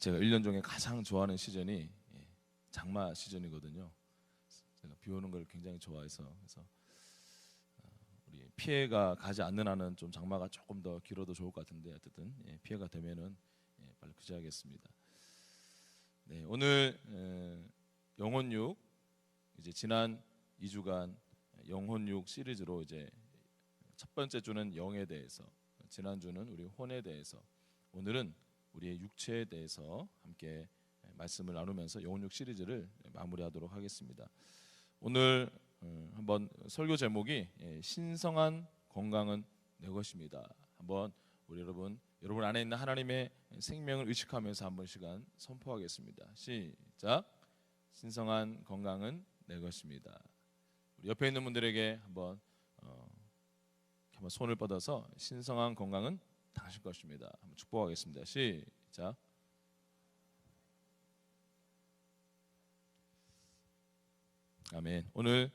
제가 1년 중에 가장 좋아하는 시즌이 장마 시즌이거든요. 제가 비 오는 걸 굉장히 좋아해서 그래서 우리 피해가 가지 않는 한은 좀 장마가 조금 더 길어도 좋을 것 같은데 어쨌든 피해가 되면은 빨리 그쳐야겠습니다. 네, 오늘 영혼육 이제 지난 2주간 영혼육 시리즈로 이제 첫 번째 주는 영에 대해서, 지난 주는 우리 혼에 대해서, 오늘은 우리의 육체에 대해서 함께 말씀을 나누면서 영혼육 시리즈를 마무리하도록 하겠습니다. 오늘 한번 설교 제목이 신성한 건강은 내 것입니다. 한번 우리 여러분 안에 있는 하나님의 생명을 의식하면서 한번 시간 선포하겠습니다. 시작. 신성한 건강은 내 것입니다. 우리 옆에 있는 분들에게 한번 손을 뻗어서 신성한 건강은 당신 것입니다. 한번 축복하겠습니다. 시작. 아멘. 오늘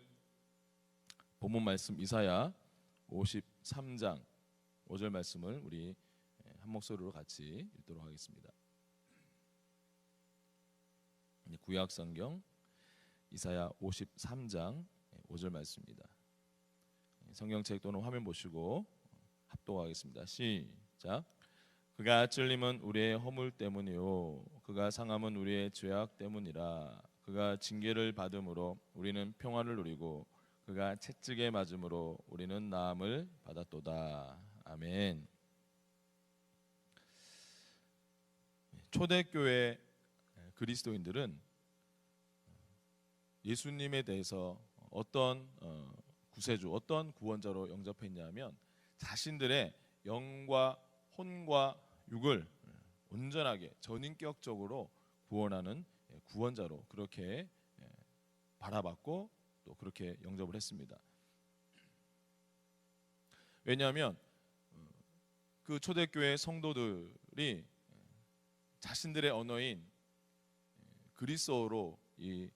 본문 말씀 이사야 53장 5절 말씀을 우리 한 목소리로 같이 읽도록 하겠습니다. 구약 성경 이사야 53장 5절 말씀입니다. 성경책 또는 화면 보시고 합독하겠습니다. 시작. 그가 찔림은 우리의 허물 때문이요 그가 상함은 우리의 죄악 때문이라. 그가 징계를 받음으로 우리는 평화를 누리고 그가 채찍에 맞음으로 우리는 나음을 받았도다. 아멘. 초대교회 그리스도인들은 예수님에 대해서 어떤 구세주, 어떤 구원자로 영접했냐면 자신들의 영과 혼과 육을 온전하게 전인격적으로 구원하는 구원자로 그렇게 바라봤고 또 그렇게 영접을 했습니다. 왜냐하면 그 초대교회 성도들이 자신들의 언어인 그리스어로 이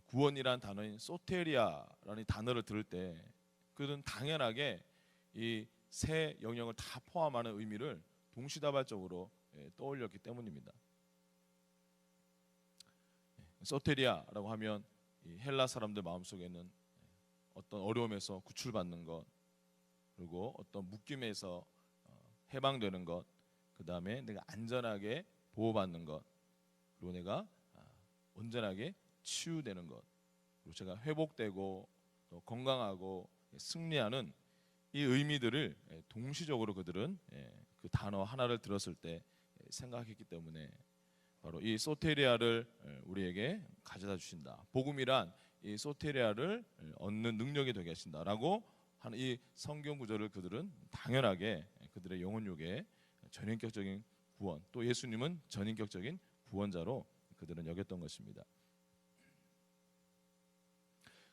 구원이란 단어인 소테리아라는 단어를 들을 때 그들은 당연하게 이 세 영역을 다 포함하는 의미를 동시다발적으로 떠올렸기 때문입니다. 소테리아라고 하면 이 헬라 사람들 마음속에는 어떤 어려움에서 구출받는 것, 그리고 어떤 묶임에서 해방되는 것, 그 다음에 내가 안전하게 보호받는 것, 그리고 내가 온전하게 치유되는 것, 그리고 제가 회복되고 또 건강하고 승리하는 이 의미들을 동시적으로 그들은 그 단어 하나를 들었을 때 생각했기 때문에 바로 이 소테리아를 우리에게 가져다 주신다. 복음이란 이 소테리아를 얻는 능력이 되게 하신다라고 하는 이 성경 구절을 그들은 당연하게 그들의 영혼육의 전인격적인 구원, 또 예수님은 전인격적인 구원자로 그들은 여겼던 것입니다.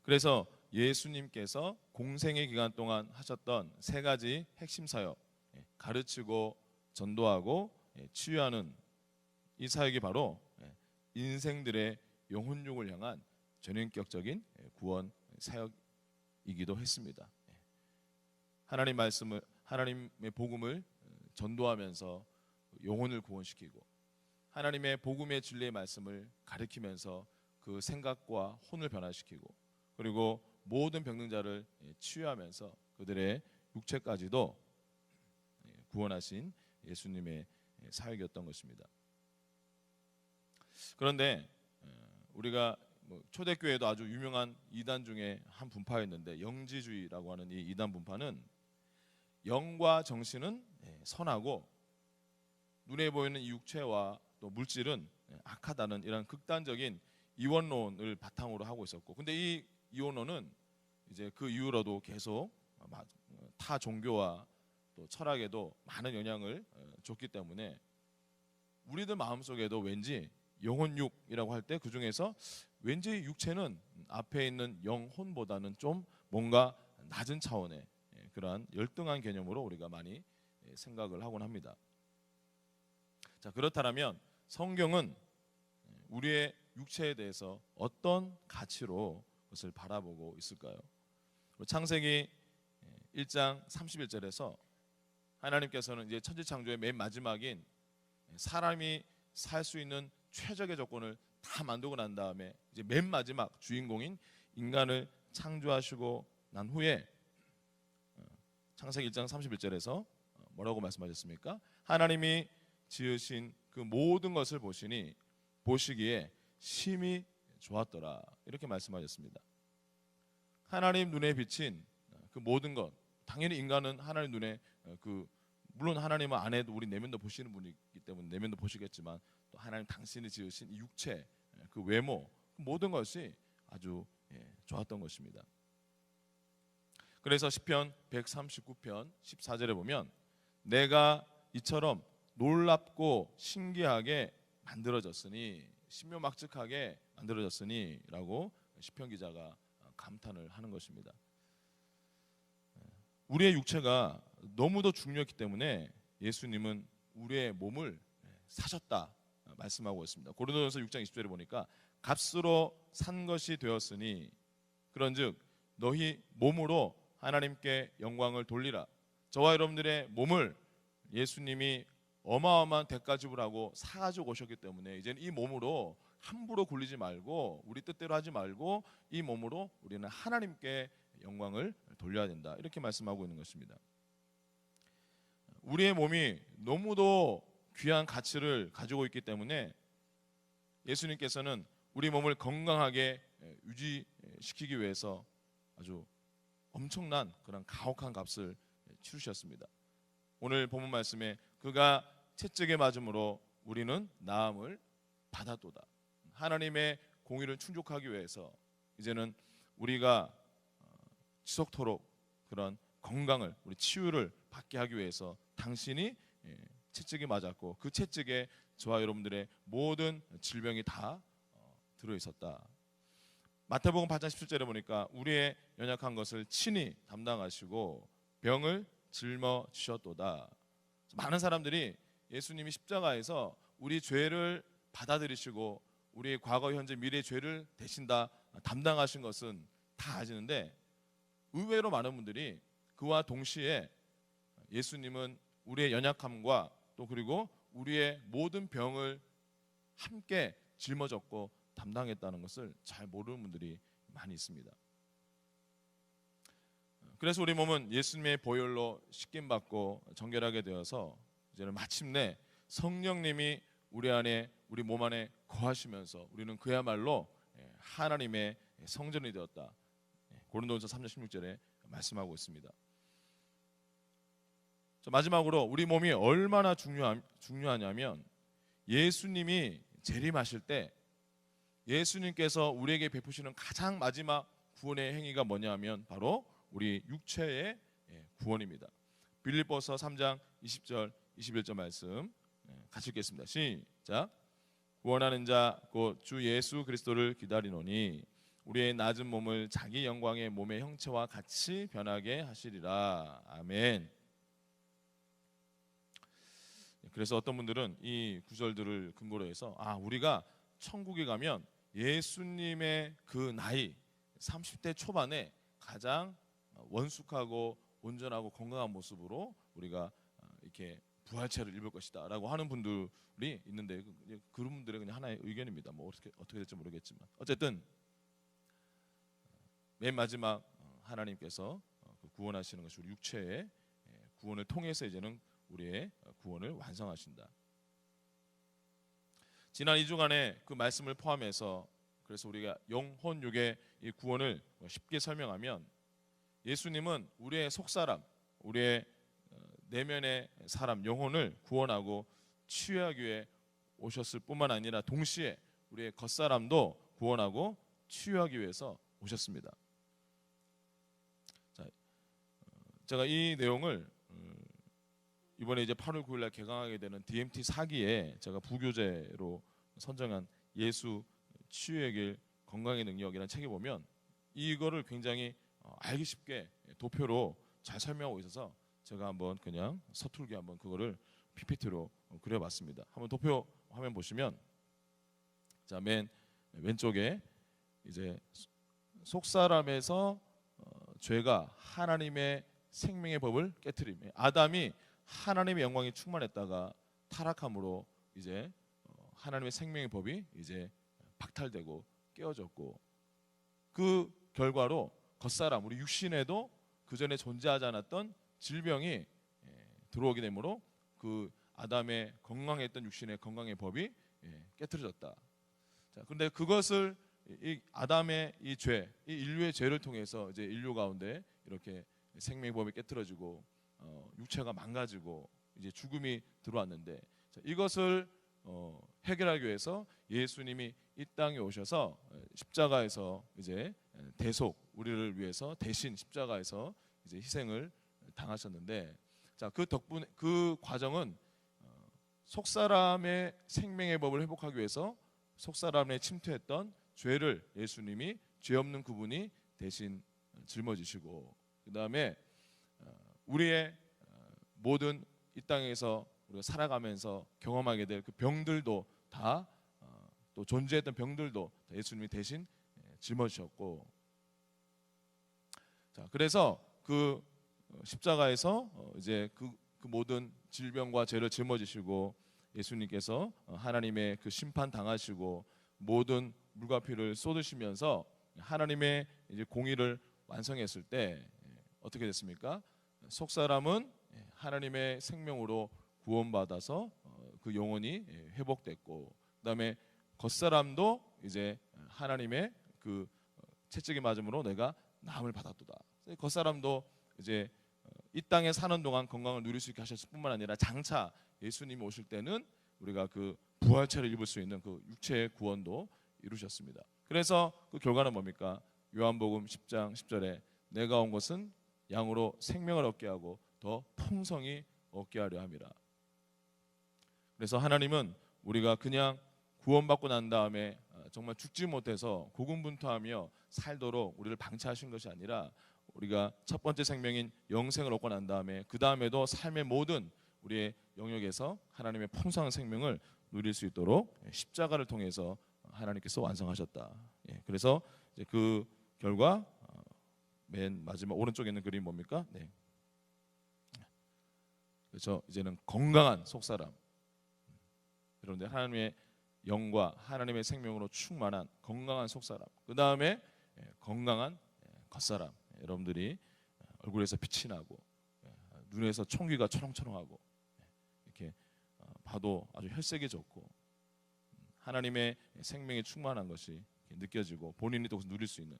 그래서 예수님께서 공생의 기간 동안 하셨던 세 가지 핵심 사역, 가르치고 전도하고 치유하는 이 사역이 바로 인생들의 영혼육을 향한 전인격적인 구원 사역이기도 했습니다. 하나님 말씀을, 하나님의 복음을 전도하면서 영혼을 구원시키고 하나님의 복음의 진리의 말씀을 가르치면서 그 생각과 혼을 변화시키고 그리고 모든 병능자를 치유하면서 그들의 육체까지도 구원하신 예수님의 사역이었던 것입니다. 그런데 우리가 초대교회도 아주 유명한 이단 중에 한 분파였는데 영지주의라고 하는 이 이단 분파는 영과 정신은 선하고 눈에 보이는 이 육체와 또 물질은 악하다는 이런 극단적인 이원론을 바탕으로 하고 있었고, 근데 이 이원론은 이제 그 이후로도 계속 타 종교와 또 철학에도 많은 영향을 줬기 때문에 우리들 마음속에도 왠지 영혼육이라고 할 때 그 중에서 왠지 육체는 앞에 있는 영혼보다는 좀 뭔가 낮은 차원의 그러한 열등한 개념으로 우리가 많이 생각을 하곤 합니다. 자, 그렇다면 성경은 우리의 육체에 대해서 어떤 가치로 그것을 바라보고 있을까요? 창세기 1장 31절에서 하나님께서는 이제 천지창조의 맨 마지막인 사람이 살 수 있는 최적의 조건을 다 만들고 난 다음에 이제 맨 마지막 주인공인 인간을 창조하시고 난 후에 창세기 1장 31절에서 뭐라고 말씀하셨습니까? 하나님이 지으신 그 모든 것을 보시기에 심히 좋았더라, 이렇게 말씀하셨습니다. 하나님 눈에 비친 그 모든 것, 당연히 인간은 하나님 눈에 물론 하나님은 안 해도 우리 내면도 보시는 분이기 때문에 내면도 보시겠지만, 또 하나님 당신이 지으신 이 육체, 그 외모, 그 모든 것이 아주 좋았던 것입니다. 그래서 시편 139편 14절에 보면 내가 이처럼 놀랍고 신기하게 만들어졌으니, 신묘막측하게 만들어졌으니 라고 시편 기자가 감탄을 하는 것입니다. 우리의 육체가 너무도 중요했기 때문에 예수님은 우리의 몸을 사셨다 말씀하고 있습니다. 고린도전서 6장 20절에 보니까 값으로 산 것이 되었으니 그런즉 너희 몸으로 하나님께 영광을 돌리라. 저와 여러분들의 몸을 예수님이 어마어마한 대가 지불하고 사가지고 오셨기 때문에 이제는 이 몸으로 함부로 굴리지 말고 우리 뜻대로 하지 말고 이 몸으로 우리는 하나님께 영광을 돌려야 된다, 이렇게 말씀하고 있는 것입니다. 우리의 몸이 너무도 귀한 가치를 가지고 있기 때문에 예수님께서는 우리 몸을 건강하게 유지시키기 위해서 아주 엄청난 그런 가혹한 값을 치르셨습니다. 오늘 본문 말씀에 그가 채찍에 맞음으로 우리는 나음을 받았도다. 하나님의 공의를 충족하기 위해서 이제는 우리가 지속토록 그런 건강을, 우리 치유를 받게 하기 위해서 당신이 채찍에 맞았고 그 채찍에 저와 여러분들의 모든 질병이 다 들어있었다. 마태복음 8장 17절에 보니까 우리의 연약한 것을 친히 담당하시고 병을 짊어지셨도다. 많은 사람들이 예수님이 십자가에서 우리 죄를 받아들이시고 우리의 과거, 현재, 미래의 죄를 대신 다 담당하신 것은 다 아시는데, 의외로 많은 분들이 그와 동시에 예수님은 우리의 연약함과 또 그리고 우리의 모든 병을 함께 짊어졌고 담당했다는 것을 잘 모르는 분들이 많이 있습니다. 그래서 우리 몸은 예수님의 보혈로 씻김받고 정결하게 되어서 이제는 마침내 성령님이 우리 안에, 우리 몸 안에 거하시면서 우리는 그야말로 하나님의 성전이 되었다. 고린도전서 3장 16절에 말씀하고 있습니다. 마지막으로 우리 몸이 얼마나 중요하냐면 예수님이 재림하실 때 예수님께서 우리에게 베푸시는 가장 마지막 구원의 행위가 뭐냐면 바로 우리 육체의 구원입니다. 빌립보서 3장 20절 21절 말씀 같이 읽겠습니다. 시작. 구원하는 자 곧 주 예수 그리스도를 기다리노니 우리의 낮은 몸을 자기 영광의 몸의 형체와 같이 변하게 하시리라. 아멘. 그래서 어떤 분들은 이 구절들을 근거로 해서 우리가 천국에 가면 예수님의 그 나이 30대 초반에 가장 원숙하고 온전하고 건강한 모습으로 우리가 이렇게 부활체를 입을 것이다 라고 하는 분들이 있는데, 그런 분들의 그냥 하나의 의견입니다. 뭐 어떻게 될지 모르겠지만 어쨌든 맨 마지막 하나님께서 구원하시는 것이 우리 육체의 구원을 통해서 이제는 우리의 구원을 완성하신다. 지난 2주간의 그 말씀을 포함해서 그래서 우리가 영혼육의 이 구원을 쉽게 설명하면 예수님은 우리의 속사람, 우리의 내면의 사람, 영혼을 구원하고 치유하기 위해 오셨을 뿐만 아니라 동시에 우리의 겉사람도 구원하고 치유하기 위해서 오셨습니다. 자, 제가 이 내용을 이번에 이제 8월 9일 날 개강하게 되는 DMT 4기에 제가 부교재로 선정한 예수 치유의 길 건강의 능력이라는 책에 보면 이거를 굉장히 알기 쉽게 도표로 잘 설명하고 있어서 제가 한번 그냥 서툴게 한번 그거를 PPT로 그려봤습니다. 한번 도표 화면 보시면 자, 맨 왼쪽에 이제 속사람에서 죄가 하나님의 생명의 법을 깨트림, 아담이 하나님의 영광이 충만했다가 타락함으로 이제 하나님의 생명의 법이 이제 박탈되고 깨어졌고, 그 결과로 겉사람 우리 육신에도 그 전에 존재하지 않았던 질병이 들어오게 되므로 그 아담의 건강했던 육신의 건강의 법이 깨트려졌다. 자, 그런데 그것을 이 아담의 이 죄, 이 인류의 죄를 통해서 이제 인류 가운데 이렇게 생명의 법이 깨트려지고 육체가 망가지고 이제 죽음이 들어왔는데, 자, 이것을 해결하기 위해서 예수님이 이 땅에 오셔서 십자가에서 이제 대속 우리를 위해서 대신 십자가에서 이제 희생을 당하셨는데, 자, 그 덕분에 그 과정은 속사람의 생명의 법을 회복하기 위해서 속사람에 침투했던 죄를 예수님이 죄 없는 그분이 대신 짊어지시고, 그 다음에 우리의 모든 이 땅에서 우리가 살아가면서 경험하게 될 그 병들도 다 또 존재했던 병들도 다 예수님이 대신 짊어지셨고, 자, 그래서 그 십자가에서 이제 그 모든 질병과 죄를 짊어지시고 예수님께서 하나님의 그 심판 당하시고 모든 물과 피를 쏟으시면서 하나님의 이제 공의를 완성했을 때 어떻게 됐습니까? 속사람은 하나님의 생명으로 구원받아서 그 영혼이 회복됐고, 그다음에 겉사람도 이제 하나님의 그 채찍이 맞음으로 내가 나음을 받았도다. 겉사람도 이제 이 땅에 사는 동안 건강을 누릴 수 있게 하셨을 뿐만 아니라 장차 예수님이 오실 때는 우리가 그 부활체를 입을 수 있는 그 육체의 구원도 이루셨습니다. 그래서 그 결과는 뭡니까? 요한복음 10장 10절에 내가 온 것은 양으로 생명을 얻게 하고 더 풍성히 얻게 하려 함이라. 그래서 하나님은 우리가 그냥 구원받고 난 다음에 정말 죽지 못해서 고군분투하며 살도록 우리를 방치하신 것이 아니라, 우리가 첫 번째 생명인 영생을 얻고 난 다음에 그 다음에도 삶의 모든 우리의 영역에서 하나님의 풍성한 생명을 누릴 수 있도록 십자가를 통해서 하나님께서 완성하셨다. 그래서 이제 그 결과 맨 마지막 오른쪽에 있는 그림이 뭡니까? 네. 그렇죠. 이제는 건강한 속사람. 여러분들 하나님의 영과 하나님의 생명으로 충만한 건강한 속사람. 그 다음에 건강한 겉사람. 여러분들이 얼굴에서 빛이 나고 눈에서 총기가 초롱초롱하고 이렇게 봐도 아주 혈색이 좋고 하나님의 생명이 충만한 것이 느껴지고 본인이 또 누릴 수 있는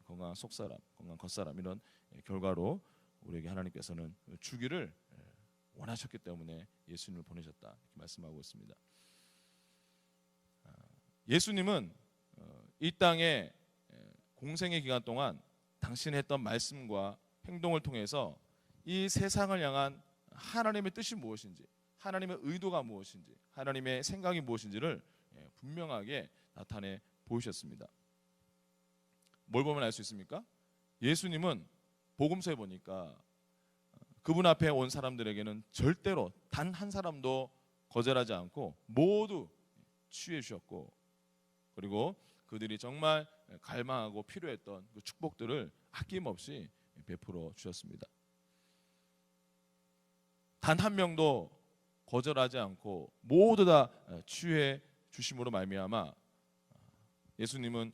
건강한 속사람, 건강한 겉사람, 이런 결과로 우리에게 하나님께서는 주기를 원하셨기 때문에 예수님을 보내셨다, 이렇게 말씀하고 있습니다. 예수님은 이 땅에 공생의 기간 동안 당신이 했던 말씀과 행동을 통해서 이 세상을 향한 하나님의 뜻이 무엇인지, 하나님의 의도가 무엇인지, 하나님의 생각이 무엇인지를 분명하게 나타내 보이셨습니다. 뭘 보면 알 수 있습니까? 예수님은 복음서에 보니까 그분 앞에 온 사람들에게는 절대로 단 한 사람도 거절하지 않고 모두 취해 주셨고, 그리고 그들이 정말 갈망하고 필요했던 그 축복들을 아낌없이 베풀어 주셨습니다. 단 한 명도 거절하지 않고 모두 다 취해 주심으로 말미암아 예수님은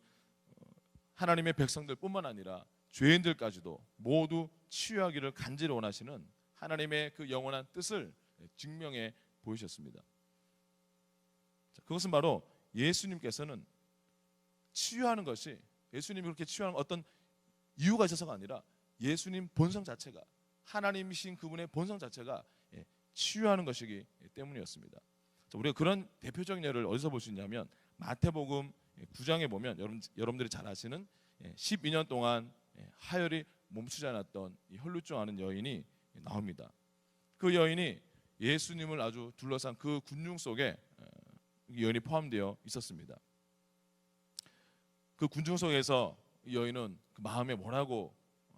하나님의 백성들뿐만 아니라 죄인들까지도 모두 치유하기를 간절히 원하시는 하나님의 그 영원한 뜻을 증명해 보이셨습니다. 그것은 바로 예수님께서는 치유하는 것이, 예수님이 그렇게 치유하는 어떤 이유가 있어서가 아니라 예수님 본성 자체가, 하나님이신 그분의 본성 자체가 치유하는 것이기 때문이었습니다. 우리가 그런 대표적인 예를 어디서 볼 수 있냐면 마태복음 9장에 보면 여러분들이 잘 아시는 12년 동안 하혈이 멈추지 않았던 이 혈루증하는 여인이 나옵니다. 그 여인이 예수님을 아주 둘러싼 그 군중 속에 여인이 포함되어 있었습니다. 그 군중 속에서 이 여인은 그 마음에 뭐라고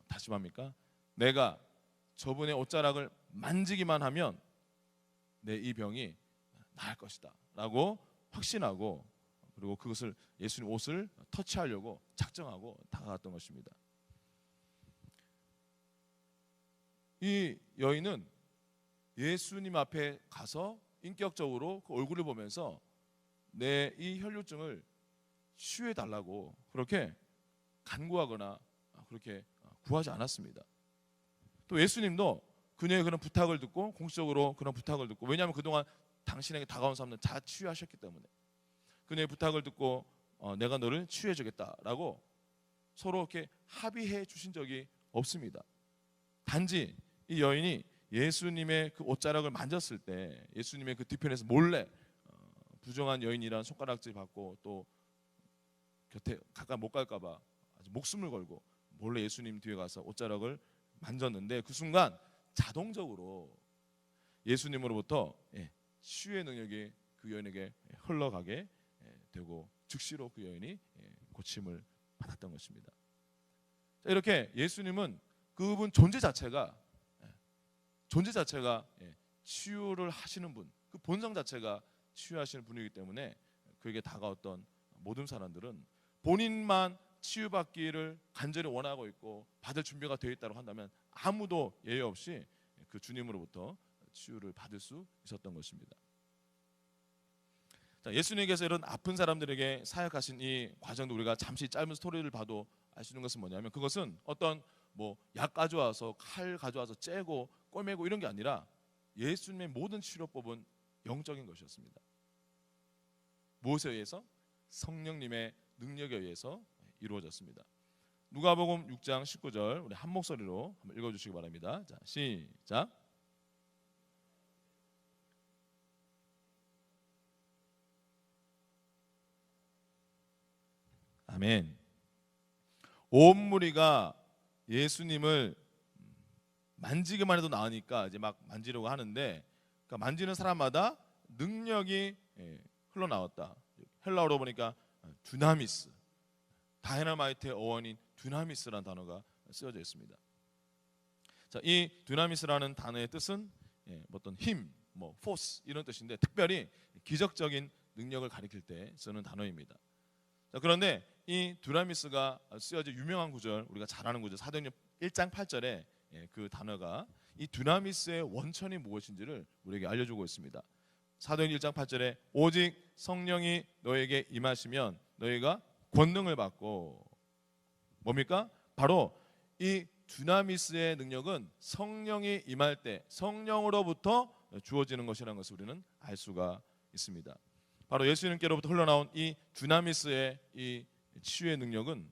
다짐합니까? 내가 저분의 옷자락을 만지기만 하면 내 이 병이 나을 것이다 라고 확신하고, 그리고 그것을 예수님 옷을 터치하려고 작정하고 다가갔던 것입니다. 이 여인은 예수님 앞에 가서 인격적으로 그 얼굴을 보면서 내 이 혈류증을 치유해 달라고 그렇게 간구하거나 그렇게 구하지 않았습니다. 또 예수님도 그녀의 그런 부탁을 듣고 공식적으로 그런 부탁을 듣고, 왜냐하면 그동안 당신에게 다가온 사람들은 다 치유하셨기 때문에 그녀의 부탁을 듣고 내가 너를 치유해 주겠다라고 서로 이렇게 합의해 주신 적이 없습니다. 단지 이 여인이 예수님의 그 옷자락을 만졌을 때 예수님의 그 뒤편에서 몰래 부정한 여인이라는 손가락질 받고 또 곁에 가까이 못 갈까 봐 아주 목숨을 걸고 몰래 예수님 뒤에 가서 옷자락을 만졌는데, 그 순간 자동적으로 예수님으로부터 치유의 능력이 그 여인에게 흘러가게 되고 즉시로 그 여인이 고침을 받았던 것입니다. 이렇게 예수님은 그분 존재 자체가 치유를 하시는 분, 그 본성 자체가 치유하시는 분이기 때문에 그에게 다가왔던 모든 사람들은 본인만 치유받기를 간절히 원하고 있고 받을 준비가 되어 있다고 한다면 아무도 예외 없이 그 주님으로부터 치유를 받을 수 있었던 것입니다. 자, 예수님께서 이런 아픈 사람들에게 사역하신 이 과정도 우리가 잠시 짧은 스토리를 봐도 알 수 있는 것은 뭐냐면, 그것은 어떤 약 가져와서 칼 가져와서 째고 꿰매고 이런 게 아니라 예수님의 모든 치료법은 영적인 것이었습니다. 무엇에 의해서? 성령님의 능력에 의해서 이루어졌습니다. 누가복음 6장 19절 우리 한 목소리로 한번 읽어주시기 바랍니다. 자, 시작. 아멘. 온 무리가 예수님을 만지기만 해도 나으니까 이제 막 만지려고 하는데, 그러니까 만지는 사람마다 능력이 흘러나왔다. 헬라어로 보니까 두나미스, 다이너마이트의 어원인 두나미스라는 단어가 쓰여져 있습니다. 자, 이 두나미스라는 단어의 뜻은 어떤 힘, 포스 이런 뜻인데 특별히 기적적인 능력을 가리킬 때 쓰는 단어입니다. 자, 그런데 이 두나미스가 쓰여진 유명한 구절, 우리가 잘 아는 구절 사도행전 1장 8절에 그 단어가 이 두나미스의 원천이 무엇인지를 우리에게 알려주고 있습니다. 사도행전 1장 8절에 오직 성령이 너에게 임하시면 너희가 권능을 받고, 뭡니까? 바로 이 두나미스의 능력은 성령이 임할 때 성령으로부터 주어지는 것이라는 것을 우리는 알 수가 있습니다. 바로 예수님께로부터 흘러나온 이 두나미스의 이 치유의 능력은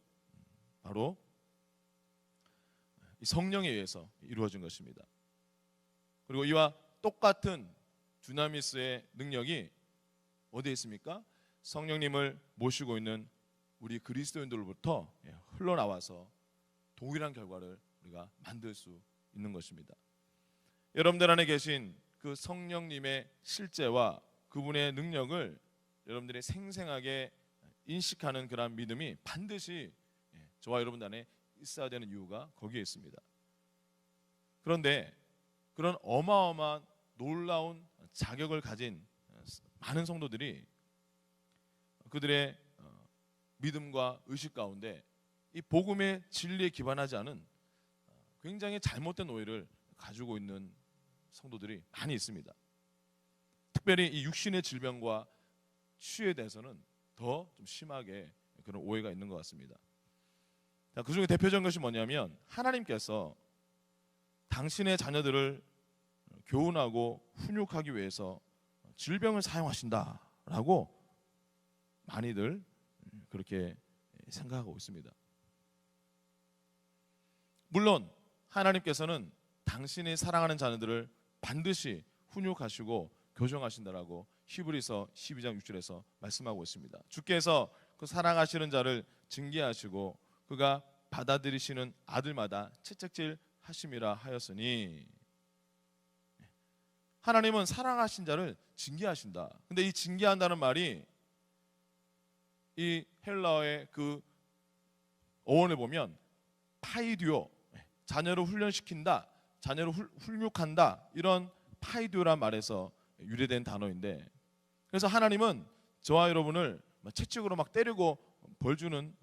바로 이 성령에 의해서 이루어진 것입니다. 그리고 이와 똑같은 두나미스의 능력이 어디에 있습니까? 성령님을 모시고 있는 우리 그리스도인들로부터 흘러나와서 동일한 결과를 우리가 만들 수 있는 것입니다. 여러분들 안에 계신 그 성령님의 실제와 그분의 능력을 여러분들이 생생하게 인식하는 그런 믿음이 반드시 저와 여러분 안에 있어야 되는 이유가 거기에 있습니다. 그런데 그런 어마어마한 놀라운 자격을 가진 많은 성도들이 그들의 믿음과 의식 가운데 이 복음의 진리에 기반하지 않은 굉장히 잘못된 오해를 가지고 있는 성도들이 많이 있습니다. 특별히 이 육신의 질병과 치유에 대해서는 더 좀 심하게 그런 오해가 있는 것 같습니다. 자, 그 중에 대표적인 것이 뭐냐면, 하나님께서 당신의 자녀들을 교훈하고 훈육하기 위해서 질병을 사용하신다라고 많이들 그렇게 생각하고 있습니다. 물론 하나님께서는 당신이 사랑하는 자녀들을 반드시 훈육하시고 교정하신다라고 히브리서 12장 6절에서 말씀하고 있습니다. 주께서 그 사랑하시는 자를 징계하시고 그가 받아들이시는 아들마다 채찍질 하심이라 하였으니, 하나님은 사랑하신 자를 징계하신다. 근데 이 징계한다는 말이 이 헬라어의 그 어원을 보면 파이듀오, 자녀를 훈련시킨다, 자녀를 훈육한다, 이런 파이듀오란 말에서 유래된 단어인데, 그래서 하나님은 저와 여러분을 채찍으로 막 때리고 벌 주는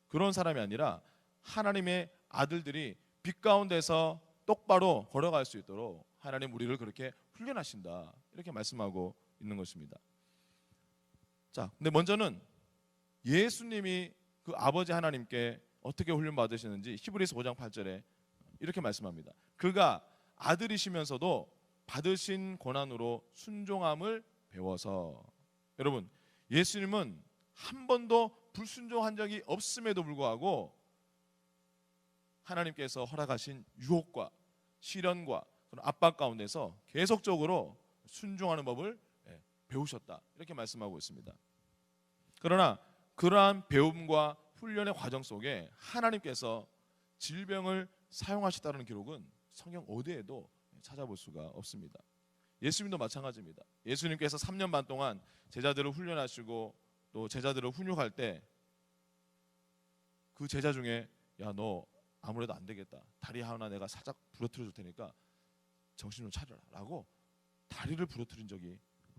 그런 사람이 아니라 하나님의 아들들이 빛 가운데서 똑바로 걸어갈 수 있도록 하나님 우리를 그렇게 훈련하신다, 이렇게 말씀하고 있는 것입니다. 자, 근데 먼저는 예수님이 그 아버지 하나님께 어떻게 훈련 받으시는지 히브리서 5장 8절에 이렇게 말씀합니다. 그가 아들이시면서도 받으신 고난으로 순종함을 배워서. 여러분, 예수님은 한 번도 불순종한 적이 없음에도 불구하고 하나님께서 허락하신 유혹과 시련과 그런 압박 가운데서 계속적으로 순종하는 법을 배우셨다, 이렇게 말씀하고 있습니다. 그러나 그러한 배움과 훈련의 과정 속에 하나님께서 질병을 사용하셨다는 기록은 성경 어디에도 찾아볼 수가 없습니다. 예수님도 마찬가지입니다. 예수님께서 3년 반 동안 제자들을 훈련하시고 또 제자들을 훈육할 때 그 제자 중에 야, 너 아무래도 안 되겠다, 다리 하나 내가 살짝 부러뜨려 줄 테니까 정신 좀 차려라 라고 다리를 부러뜨린 적이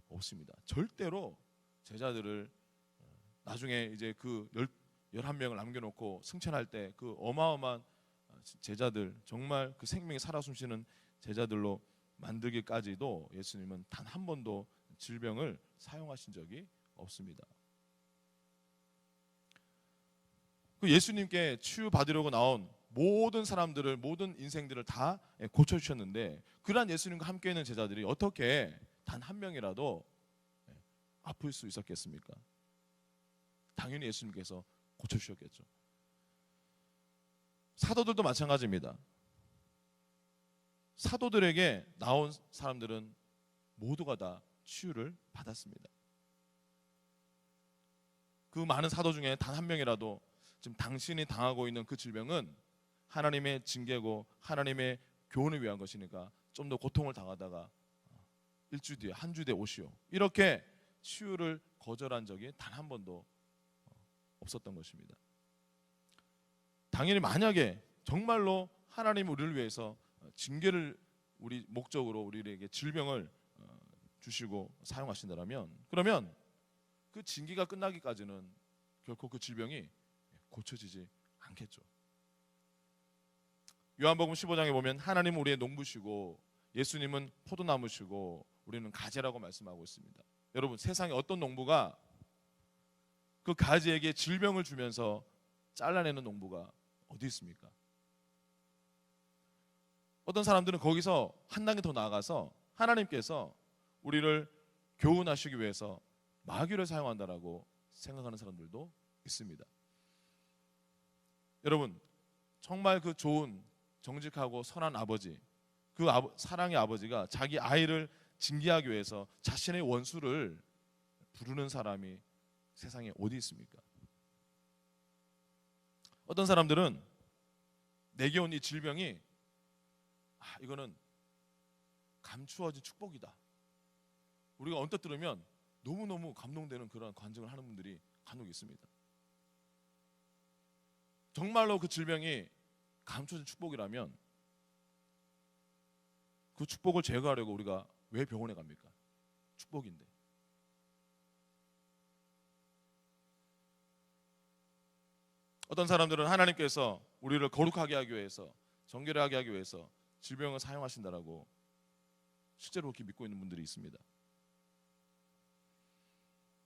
없습니다. 절대로 제자들을 나중에 이제 그 11명을 남겨놓고 승천할 때 그 어마어마한 제자들, 정말 그 생명이 살아 숨쉬는 제자들로 만들기까지도 예수님은 단 한 번도 질병을 사용하신 적이 없습니다. 그 예수님께 치유받으려고 나온 모든 사람들을, 모든 인생들을 다 고쳐주셨는데 그러한 예수님과 함께 있는 제자들이 어떻게 단 한 명이라도 아플 수 있었겠습니까? 당연히 예수님께서 고쳐주셨겠죠. 사도들도 마찬가지입니다. 사도들에게 나온 사람들은 모두가 다 치유를 받았습니다. 그 많은 사도 중에 단 한 명이라도 지금 당신이 당하고 있는 그 질병은 하나님의 징계고 하나님의 교훈을 위한 것이니까 좀 더 고통을 당하다가 일주 뒤에, 한 주 뒤에 오시오, 이렇게 치유를 거절한 적이 단 한 번도 없었던 것입니다. 당연히 만약에 정말로 하나님 우리를 위해서 징계를 우리 목적으로 우리에게 질병을 주시고 사용하신다면, 그러면 그 징계가 끝나기까지는 결코 그 질병이 고쳐지지 않겠죠. 요한복음 15장에 보면 하나님은 우리의 농부시고 예수님은 포도나무시고 우리는 가지라고 말씀하고 있습니다. 여러분, 세상에 어떤 농부가 그 가지에게 질병을 주면서 잘라내는 농부가 어디 있습니까? 어떤 사람들은 거기서 한 단계 더 나아가서 하나님께서 우리를 교훈하시기 위해서 마귀를 사용한다라고 생각하는 사람들도 있습니다. 여러분, 정말 그 좋은 정직하고 선한 아버지, 그 사랑의 아버지가 자기 아이를 징계하기 위해서 자신의 원수를 부르는 사람이 세상에 어디 있습니까? 어떤 사람들은 내게 온 이 질병이 이거는 감추어진 축복이다, 우리가 언뜻 들으면 너무너무 감동되는 그런 간증을 하는 분들이 간혹 있습니다. 정말로 그 질병이 감춰진 축복이라면 그 축복을 제거하려고 우리가 왜 병원에 갑니까? 축복인데. 어떤 사람들은 하나님께서 우리를 거룩하게 하기 위해서, 정결하게 하기 위해서 질병을 사용하신다라고 실제로 그렇게 믿고 있는 분들이 있습니다.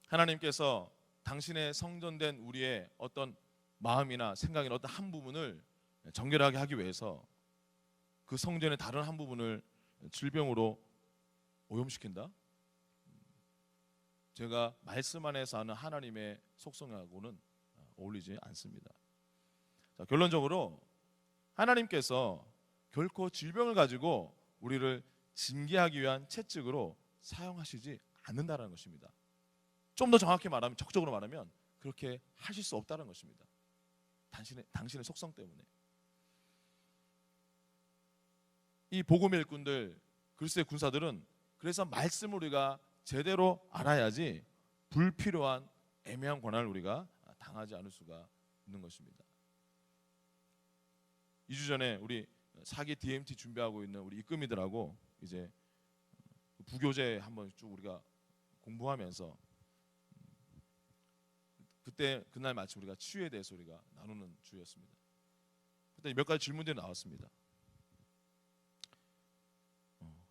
하나님께서 당신의 성전된 우리의 어떤 마음이나 생각이나 어떤 한 부분을 정결하게 하기 위해서 그 성전의 다른 한 부분을 질병으로 오염시킨다? 제가 말씀 안에서 하는 하나님의 속성하고는 어울리지 않습니다. 자, 결론적으로 하나님께서 결코 질병을 가지고 우리를 징계하기 위한 채찍으로 사용하시지 않는다는 것입니다. 좀 더 정확히 말하면, 적극적으로 말하면 그렇게 하실 수 없다는 것입니다. 당신의 속성 때문에. 이 복음의 일꾼들, 그리스도의 군사들은 그래서 말씀을 우리가 제대로 알아야지 불필요한 애매한 고난을 우리가 당하지 않을 수가 있는 것입니다. 2주 전에 우리 사기 DMT 준비하고 있는 우리 입금이들하고 이제 부교재 한번 쭉 우리가 공부하면서 그날 마침 우리가 치유에 대해서 우리가 나누는 주였습니다. 그때 몇 가지 질문들이 나왔습니다.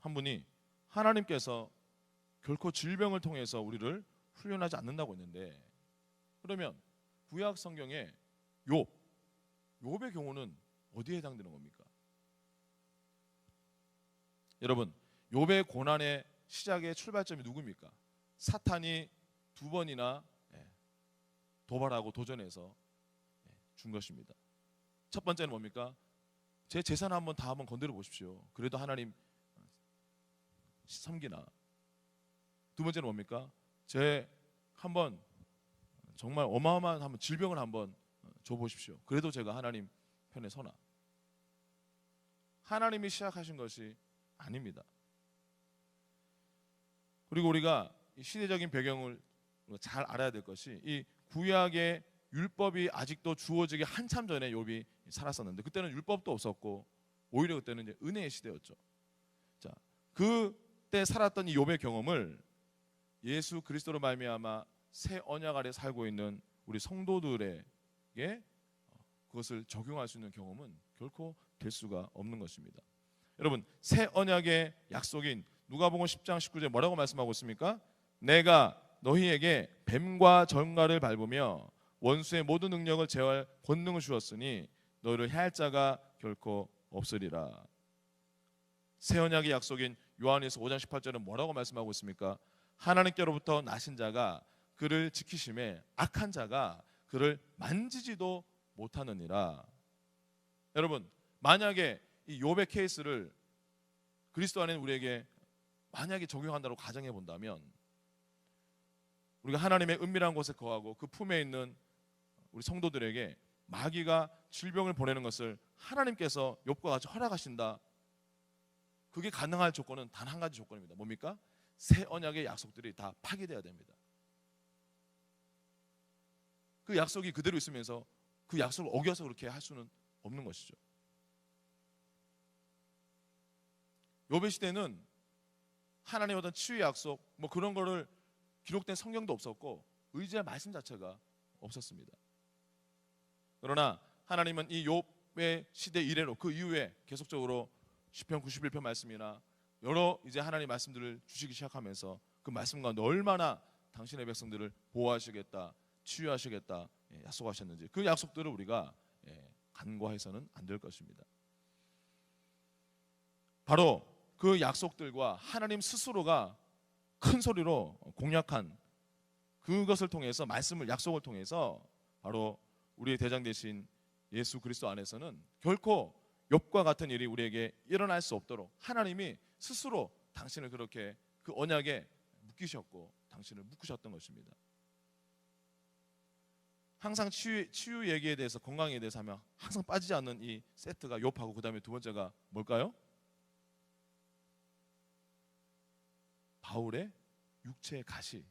한 분이 하나님께서 결코 질병을 통해서 우리를 훈련하지 않는다고 했는데, 그러면 구약 성경에 욥의 경우는 어디에 해당되는 겁니까? 여러분, 욥의 고난의 시작의 출발점이 누굽니까? 사탄이 2번이나 도발하고 도전해서 준 것입니다. 첫 번째는 뭡니까? 제 재산 한번 건드려 보십시오. 그래도 하나님 섬기나. 두 번째는 뭡니까? 제 한번 정말 어마어마한 한번 질병을 한번 줘 보십시오. 그래도 제가 하나님 편에 서나. 하나님이 시작하신 것이 아닙니다. 그리고 우리가 이 시대적인 배경을 잘 알아야 될 것이, 이 구약의 율법이 아직도 주어지기 한참 전에 욥이 살았었는데, 그때는 율법도 없었고 오히려 그때는 이제 은혜의 시대였죠. 자, 그때 살았던 이 욥의 경험을 예수 그리스도로 말미암아 새 언약 아래 살고 있는 우리 성도들에게 그것을 적용할 수 있는 경험은 결코 될 수가 없는 것입니다. 여러분, 새 언약의 약속인 누가복음 10장 19절 뭐라고 말씀하고 있습니까? 내가 너희에게 뱀과 정갈을 밟으며 원수의 모든 능력을 제어할 권능을 주었으니 너희를 해할 자가 결코 없으리라. 새 언약의 약속인 요한일서 5장 18절은 뭐라고 말씀하고 있습니까? 하나님께로부터 나신 자가 그를 지키심에 악한 자가 그를 만지지도 못하느니라. 여러분, 만약에 이 욥의 케이스를 그리스도 안에 우리에게 만약에 적용한다고 가정해 본다면, 우리가 하나님의 은밀한 곳에 거하고 그 품에 있는 우리 성도들에게 마귀가 질병을 보내는 것을 하나님께서 욥과 같이 허락하신다. 그게 가능할 조건은 단 한 가지 조건입니다. 뭡니까? 새 언약의 약속들이 다 파기돼야 됩니다. 그 약속이 그대로 있으면서 그 약속을 어겨서 그렇게 할 수는 없는 것이죠. 욥의 시대는 하나님의 어떤 치유의 약속 뭐 그런 거를 기록된 성경도 없었고 의지할 말씀 자체가 없었습니다. 그러나 하나님은 이 욥의 시대 이래로 그 이후에 계속적으로 시편 91편 말씀이나 여러 이제 하나님 말씀들을 주시기 시작하면서 그 말씀 가운데 얼마나 당신의 백성들을 보호하시겠다, 치유하시겠다 약속하셨는지, 그 약속들을 우리가 간과해서는 안 될 것입니다. 바로 그 약속들과 하나님 스스로가 큰 소리로 공약한 그것을 통해서, 말씀을, 약속을 통해서 바로 우리의 대장 되신 예수 그리스도 안에서는 결코 욥과 같은 일이 우리에게 일어날 수 없도록 하나님이 스스로 당신을 그렇게 그 언약에 묶이셨고 당신을 묶으셨던 것입니다. 항상 치유 얘기에 대해서, 건강에 대해서 하면 항상 빠지지 않는 이 세트가 욥하고 그 다음에 두 번째가 뭘까요? 바울의 육체의 가시.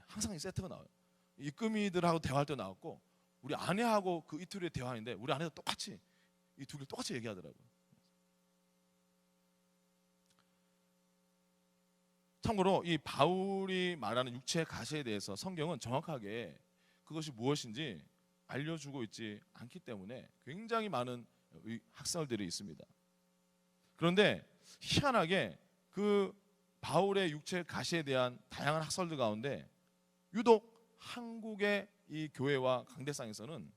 항상 이 세트가 나와요. 입금이들하고 대화할 때 나왔고, 우리 아내하고 그 이틀의 대화인데 우리 아내도 똑같이 이 두 개를 똑같이 얘기하더라고요. 참고로 이 바울이 말하는 육체의 가시에 대해서 성경은 정확하게 그것이 무엇인지 알려주고 있지 않기 때문에 굉장히 많은 학설들이 있습니다. 그런데 희한하게 그 바울의 육체 가시에 대한 다양한 학설들 가운데 유독 한국의 이 교회와 강대상에서는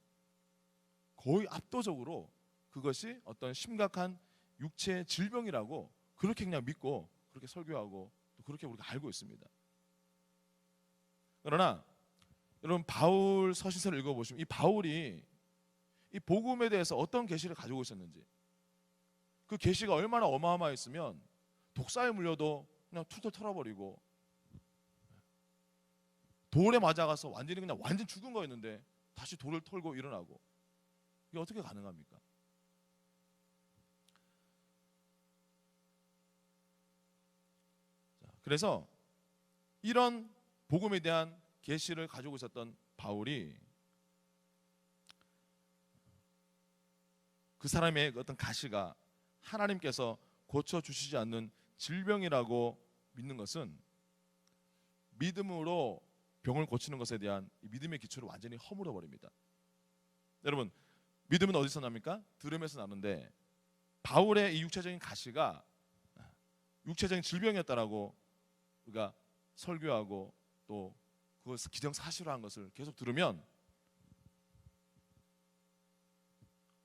거의 압도적으로 그것이 어떤 심각한 육체 질병이라고 그렇게 그냥 믿고 그렇게 설교하고 또 그렇게 우리가 알고 있습니다. 그러나 여러분, 바울 서신서를 읽어보시면 이 바울이 이 복음에 대해서 어떤 계시를 가지고 있었는지, 그 계시가 얼마나 어마어마했으면 독사에 물려도 그냥 툴툴 털어버리고 돌에 맞아가서 완전히 그냥 완전 죽은 거였는데 다시 돌을 털고 일어나고, 이게 어떻게 가능합니까? 그래서 이런 복음에 대한 계시를 가지고 있었던 바울이 그 사람의 어떤 가시가 하나님께서 고쳐주시지 않는 질병이라고 믿는 것은 믿음으로 병을 고치는 것에 대한 믿음의 기초를 완전히 허물어 버립니다. 여러분, 믿음은 어디서 납니까? 들음에서 나는데 바울의 이 육체적인 가시가 육체적인 질병이었다라고 우리가 설교하고 또 그것을 기정사실화한 것을 계속 들으면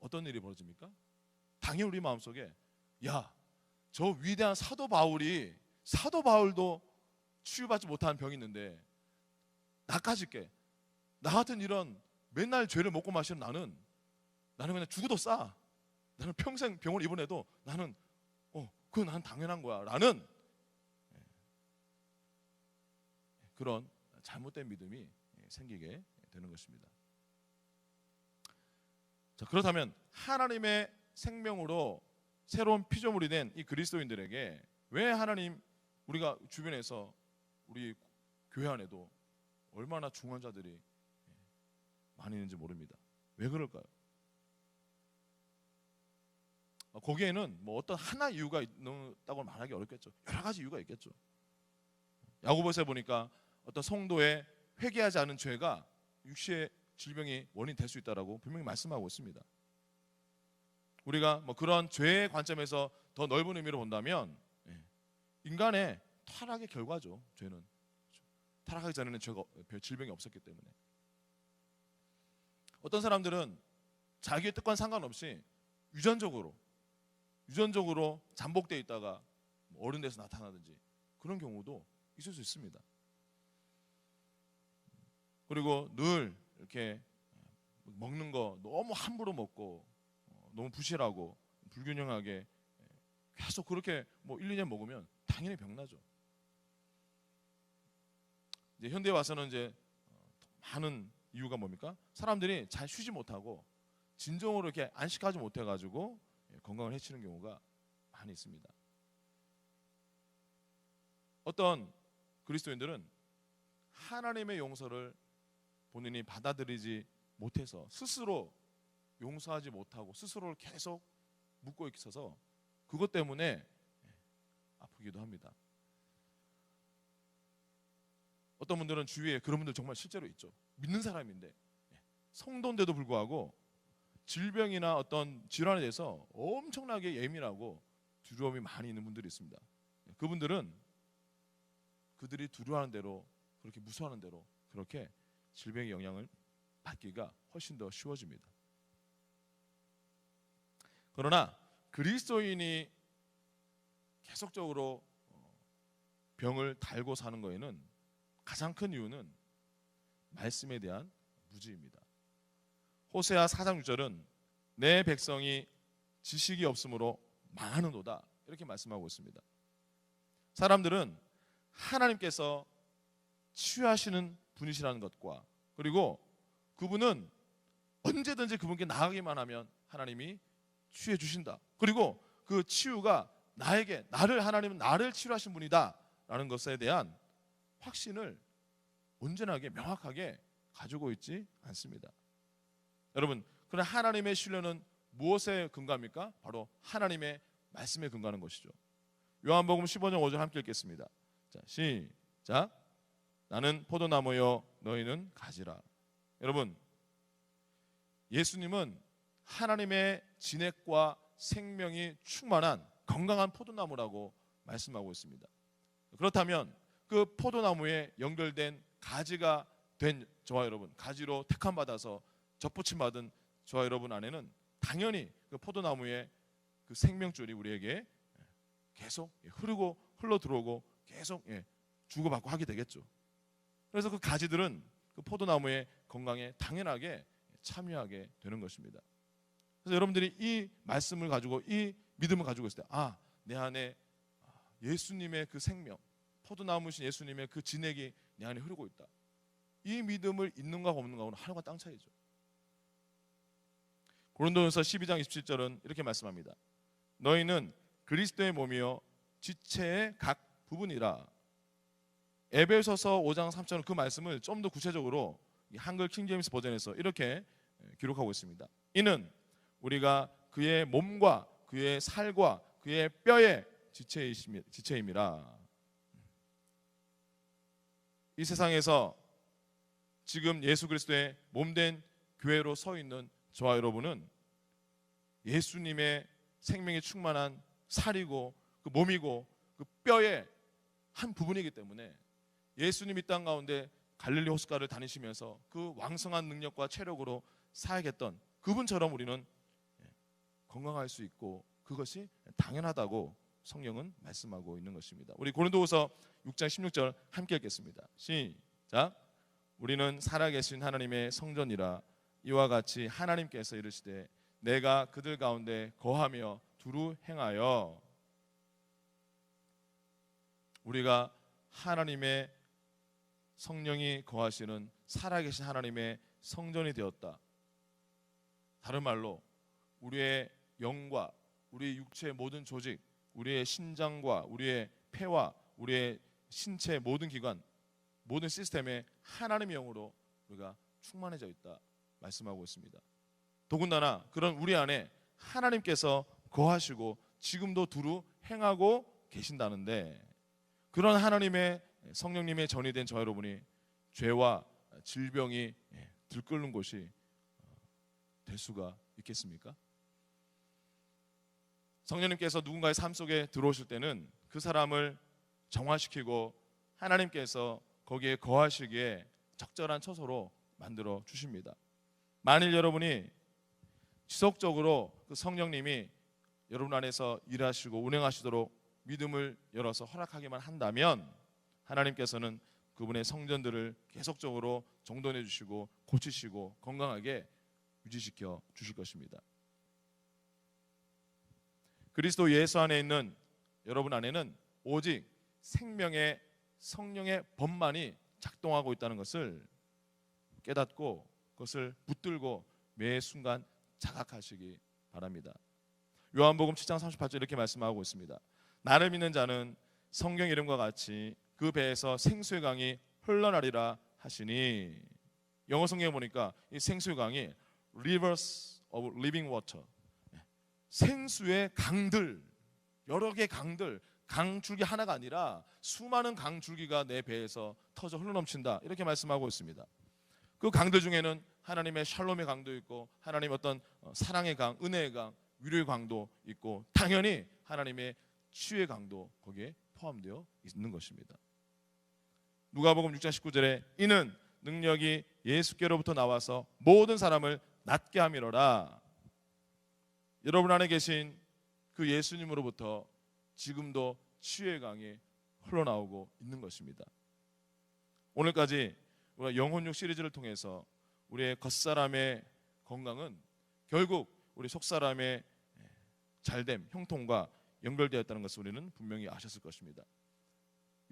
어떤 일이 벌어집니까? 당연히 우리 마음속에 야, 저 위대한 사도 바울도 치유받지 못한 병이 있는데 나까지 나 같은 이런 맨날 죄를 먹고 마시는 나는 그냥 죽어도 싸. 나는 평생 병원 입원해도 나는 그건 난 당연한 거야 라는 그런 잘못된 믿음이 생기게 되는 것입니다. 자, 그렇다면 하나님의 생명으로 새로운 피조물이 된 이 그리스도인들에게 왜 하나님 우리가 주변에서 우리 교회 안에도 얼마나 중환자들이 많이 있는지 모릅니다. 왜 그럴까요? 거기에는 뭐 어떤 하나 이유가 있다고 말하기 어렵겠죠. 여러 가지 이유가 있겠죠. 야고보서에 보니까 어떤 성도의 회개하지 않은 죄가 육시의 질병이 원인 될 수 있다라고 분명히 말씀하고 있습니다. 우리가 뭐 그런 죄의 관점에서 더 넓은 의미로 본다면 인간의 타락의 결과죠. 죄는 타락하기 전에는 질병이 없었기 때문에. 어떤 사람들은 자기의 뜻과는 상관없이 유전적으로 잠복되어 있다가 어른 돼서 나타나든지 그런 경우도 있을 수 있습니다. 그리고 늘 이렇게 먹는 거 너무 함부로 먹고 너무 부실하고 불균형하게 계속 그렇게 뭐 1, 2년 먹으면 당연히 병나죠. 이제 현대에 와서는 이제 많은 이유가 뭡니까? 사람들이 잘 쉬지 못하고 진정으로 이렇게 안식하지 못해가지고 건강을 해치는 경우가 많이 있습니다. 어떤 그리스도인들은 하나님의 용서를 본인이 받아들이지 못해서 스스로 용서하지 못하고 스스로를 계속 묶고 있어서 그것 때문에 아프기도 합니다. 어떤 분들은 주위에 그런 분들 정말 실제로 있죠. 믿는 사람인데 성도인데도 불구하고 질병이나 어떤 질환에 대해서 엄청나게 예민하고 두려움이 많이 있는 분들이 있습니다. 그분들은 그들이 두려워하는 대로 그렇게 무서워하는 대로 그렇게 질병의 영향을 받기가 훨씬 더 쉬워집니다. 그러나 그리스도인이 계속적으로 병을 달고 사는 거에는 가장 큰 이유는 말씀에 대한 무지입니다. 호세아 4장 6절은 내 백성이 지식이 없으므로 망하는도다 이렇게 말씀하고 있습니다. 사람들은 하나님께서 치유하시는 분이시라는 것과 그리고 그분은 언제든지 그분께 나아가기만 하면 하나님이 치유해 주신다. 그리고 그 치유가 하나님은 나를 치유하신 분이다 라는 것에 대한 확신을 온전하게 명확하게 가지고 있지 않습니다. 여러분, 그런 하나님의 신뢰는 무엇에 근거합니까? 바로 하나님의 말씀에 근거하는 것이죠. 요한복음 15장 5절 함께 읽겠습니다. 자, 시작. 나는 포도나무요 너희는 가지라. 여러분, 예수님은 하나님의 진액과 생명이 충만한 건강한 포도나무라고 말씀하고 있습니다. 그렇다면 그 포도나무에 연결된 가지가 된 저와 여러분, 가지로 택함 받아서 접붙임 받은 저와 여러분 안에는 당연히 그 포도나무의 그 생명줄이 우리에게 계속 흘러 들어오고 계속 주고받고 하게 되겠죠. 그래서 그 가지들은 그 포도나무의 건강에 당연하게 참여하게 되는 것입니다. 그래서 여러분들이 이 말씀을 가지고 이 믿음을 가지고 있을 때 내 안에 예수님의 그 생명, 포도나무신 예수님의 그 진액이 내 안에 흐르고 있다. 이 믿음을 있는가 없는가는 하늘과 땅 차이죠. 고린도전서 12장 27절은 이렇게 말씀합니다. 너희는 그리스도의 몸이요 지체의 각 부분이라. 에베소서 5장 3절은 그 말씀을 좀 더 구체적으로 한글 킹제임스 버전에서 이렇게 기록하고 있습니다. 이는 우리가 그의 몸과 그의 살과 그의 뼈의 지체임이라. 이 세상에서 지금 예수 그리스도의 몸된 교회로 서 있는 저와 여러분은 예수님의 생명이 충만한 살이고 그 몸이고 그 뼈의 한 부분이기 때문에 예수님 이 땅 가운데 갈릴리 호숫가를 다니시면서 그 왕성한 능력과 체력으로 사역했던 그분처럼 우리는 건강할 수 있고 그것이 당연하다고 성경은 말씀하고 있는 것입니다. 우리 고린도후서 6장 16절 함께 읽겠습니다. 시작. 우리는 살아계신 하나님의 성전이라 이와 같이 하나님께서 이르시되 내가 그들 가운데 거하며 두루 행하여. 우리가 하나님의 성령이 거하시는 살아계신 하나님의 성전이 되었다. 다른 말로 우리의 영과 우리의 육체의 모든 조직, 우리의 신장과 우리의 폐와 우리의 신체의 모든 기관, 모든 시스템에 하나님의 영으로 우리가 충만해져 있다 말씀하고 있습니다. 더군다나 그런 우리 안에 하나님께서 거하시고 지금도 두루 행하고 계신다는데, 그런 하나님의 성령님의 전이 된 저 여러분이 죄와 질병이 들끓는 곳이 될 수가 있겠습니까? 성령님께서 누군가의 삶 속에 들어오실 때는 그 사람을 정화시키고 하나님께서 거기에 거하시기에 적절한 처소로 만들어 주십니다. 만일 여러분이 지속적으로 그 성령님이 여러분 안에서 일하시고 운행하시도록 믿음을 열어서 허락하기만 한다면 하나님께서는 그분의 성전들을 계속적으로 정돈해 주시고 고치시고 건강하게 유지시켜 주실 것입니다. 그리스도 예수 안에 있는 여러분 안에는 오직 생명의 성령의 법만이 작동하고 있다는 것을 깨닫고 그것을 붙들고 매 순간 자각하시기 바랍니다. 요한복음 7장 38절 이렇게 말씀하고 있습니다. 나를 믿는 자는 성경 이름과 같이 그 배에서 생수의 강이 흘러나리라 하시니, 영어 성경에 보니까 이 생수의 강이 Rivers of Living Water, 생수의 강들, 여러 개의 강들, 강줄기 하나가 아니라 수많은 강줄기가 내 배에서 터져 흘러넘친다 이렇게 말씀하고 있습니다. 그 강들 중에는 하나님의 샬롬의 강도 있고 하나님의 어떤 사랑의 강, 은혜의 강, 위로의 강도 있고 당연히 하나님의 치유의 강도 거기에 포함되어 있는 것입니다. 누가복음 6장 19절에 이는 능력이 예수께로부터 나와서 모든 사람을 낫게 함이로라. 여러분 안에 계신 그 예수님으로부터 지금도 치유의 강이 흘러나오고 있는 것입니다. 오늘까지 우리가 영혼육 시리즈를 통해서 우리의 겉사람의 건강은 결국 우리 속사람의 잘됨, 형통과 연결되었다는 것을 우리는 분명히 아셨을 것입니다.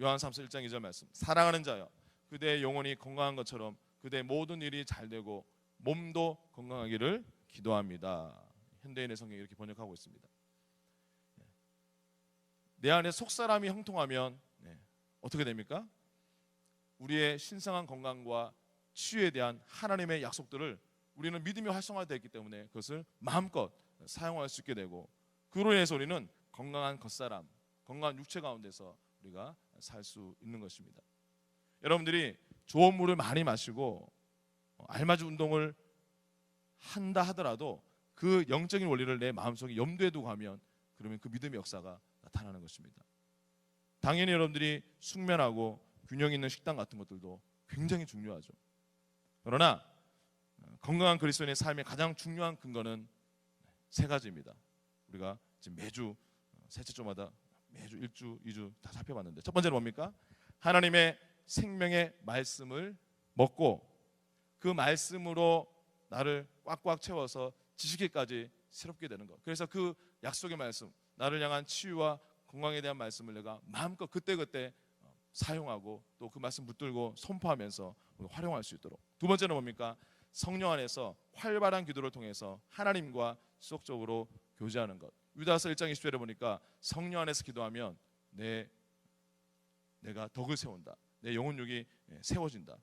요한 3서 1장 2절 말씀, 사랑하는 자여 그대의 영혼이 건강한 것처럼 그대의 모든 일이 잘되고 몸도 건강하기를 기도합니다. 현대인의 성경이 이렇게 번역하고 있습니다. 내 안에 속사람이 형통하면 어떻게 됩니까? 우리의 신성한 건강과 치유에 대한 하나님의 약속들을 우리는 믿음이 활성화되어 있기 때문에 그것을 마음껏 사용할 수 있게 되고, 그로 인해서 우리는 건강한 겉사람, 건강한 육체 가운데서 우리가 살 수 있는 것입니다. 여러분들이 좋은 물을 많이 마시고 알맞은 운동을 한다 하더라도 그 영적인 원리를 내 마음속에 염두에 두고 하면 그러면 그 믿음의 역사가 나타나는 것입니다. 당연히 여러분들이 숙면하고 균형 있는 식단 같은 것들도 굉장히 중요하죠. 그러나 건강한 그리스도인의 삶의 가장 중요한 근거는 세 가지입니다. 우리가 지금 매주 셋째 주마다 매주 1주, 2주 다 살펴봤는데, 첫 번째는 뭡니까? 하나님의 생명의 말씀을 먹고 그 말씀으로 나를 꽉꽉 채워서 지식에까지 새롭게 되는 것. 그래서 그 약속의 말씀, 나를 향한 치유와 건강에 대한 말씀을 내가 마음껏 그때그때 사용하고 또 그 말씀 붙들고 선포하면서 활용할 수 있도록. 두 번째는 뭡니까? 성령 안에서 활발한 기도를 통해서 하나님과 지속적으로 교제하는 것. 유다서 1장 20절에 보니까 성령 안에서 기도하면 내가 덕을 세운다, 내 영혼육이 세워진다,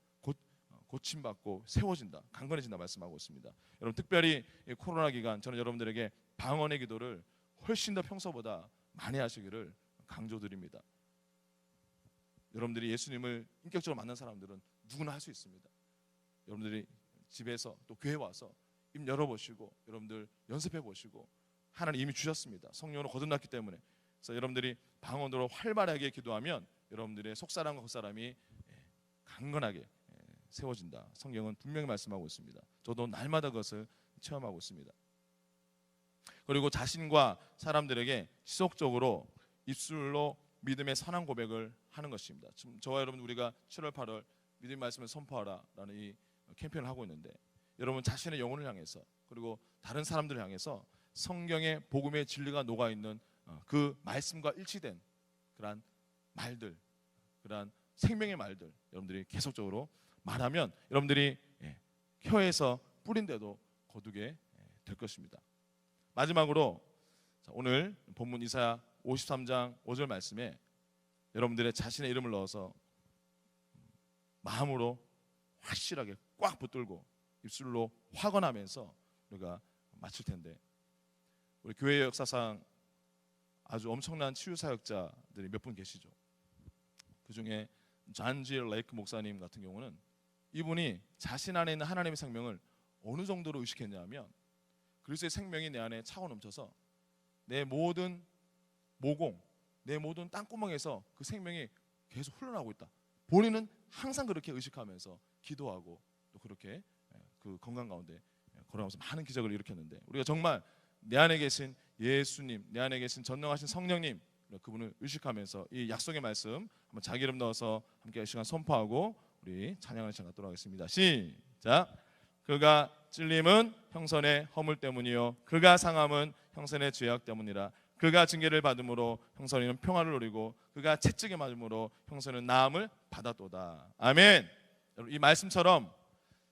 고침받고 세워진다, 강건해진다 말씀하고 있습니다. 여러분, 특별히 코로나 기간 저는 여러분들에게 방언의 기도를 훨씬 더 평소보다 많이 하시기를 강조드립니다. 여러분들이 예수님을 인격적으로 만난 사람들은 누구나 할 수 있습니다. 여러분들이 집에서 또 교회 와서 입 열어보시고 여러분들 연습해보시고, 하나님 이미 주셨습니다. 성령으로 거듭났기 때문에. 그래서 여러분들이 방언으로 활발하게 기도하면 여러분들의 속사람과 겉사람이 강건하게 세워진다. 성경은 분명히 말씀하고 있습니다. 저도 날마다 그것을 체험하고 있습니다. 그리고 자신과 사람들에게 지속적으로 입술로 믿음의 선한 고백을 하는 것입니다. 지금 저와 여러분 우리가 7월 8월 믿음의 말씀을 선포하라라는 이 캠페인을 하고 있는데, 여러분 자신의 영혼을 향해서 그리고 다른 사람들을 향해서 성경의 복음의 진리가 녹아있는 그 말씀과 일치된 그러한 말들, 그러한 생명의 말들 여러분들이 계속적으로 말하면 여러분들이 혀에서 뿌린데도 거두게 될 것입니다. 마지막으로 오늘 본문 이사야 53장 5절 말씀에 여러분들의 자신의 이름을 넣어서 마음으로 확실하게 꽉 붙들고 입술로 확언하면서 우리가 마칠 텐데, 우리 교회의 역사상 아주 엄청난 치유 사역자들이 몇 분 계시죠. 그 중에 잔지 레이크 목사님 같은 경우는 이분이 자신 안에 있는 하나님의 생명을 어느 정도로 의식했냐면, 그리스도의 생명이 내 안에 차고 넘쳐서 내 모든 모공, 내 모든 땅구멍에서 그 생명이 계속 흘러나오고 있다. 본인은 항상 그렇게 의식하면서 기도하고 또 그렇게 그 건강 가운데 걸어가면서 많은 기적을 일으켰는데, 우리가 정말 내 안에 계신 예수님, 내 안에 계신 전능하신 성령님, 그분을 의식하면서 이 약속의 말씀 한번 자기 이름 넣어서 함께 이 시간 선포하고 우리 찬양하는 시간 갖도록 하겠습니다. 시작. 그가 찔림은 형선의 허물 때문이요 그가 상함은 형선의 죄악 때문이라. 그가 징계를 받음으로 형선이는 평화를 누리고 그가 채찍에 맞음으로 형선은 나음을 받았도다. 아멘. 여러분, 이 말씀처럼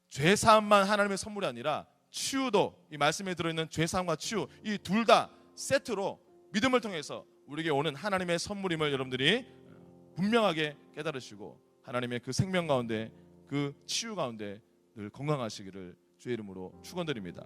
죄사함만 하나님의 선물이 아니라 치유도, 이 말씀에 들어있는 죄사함과 치유, 이 둘 다 세트로 믿음을 통해서 우리에게 오는 하나님의 선물임을 여러분들이 분명하게 깨달으시고 하나님의 그 생명 가운데, 그 치유 가운데 늘 건강하시기를 주의 이름으로 축원드립니다.